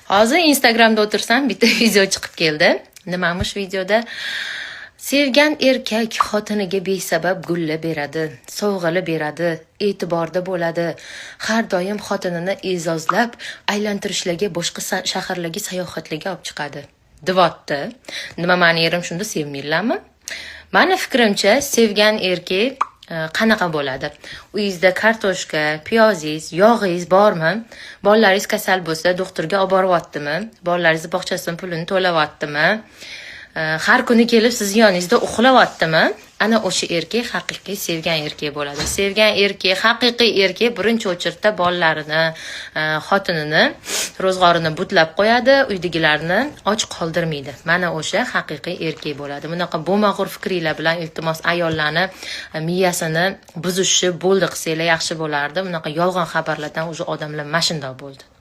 Hozir Instagramda o'tirsam, bitta video chiqib keldi. Nimamish videoda? Sevgan erkak xotiniga besabab gulla beradi, sovg'ali beradi, e'tiborda bo'ladi. Har doim xotinini e'zozlab, aylantirishlarga, boshqa shaharlarga sayohatlarga olib chiqadi. Divotdi. Nima meni erim shunda sevmaylarmi? Mani fikrimcha, sevgan erkak qanaqa bo'ladi? Uyingizda kartoshka, piyozingiz, yog'ingiz bormi? Bolalaringiz kasal bo'lsa, doktorga olib boryaptimi? Bolalaringiz bog'chasidan pulini to'layaptimi? Har kuni kelib siz yoningizda uxlayaptimi? Ana o'sha erkak haqiqiy sevgan erkak bo'ladi. Sevgan erkak, haqiqiy erkak birinchi o'chirda bolalarini, xotinini, ro'zg'orini butlab qo'yadi, uydagilarni och qoldirmaydi. Mana o'sha haqiqiy erkak bo'ladi. Bunaqa bo'mag'ur fikringlar bilan iltimos ayollarni miyasini buzishni bo'ldi qilsanglar yaxshi bo'lardi. Bunaqa yolg'on xabarlardan o'sha odamlar mashindoq bo'ldi.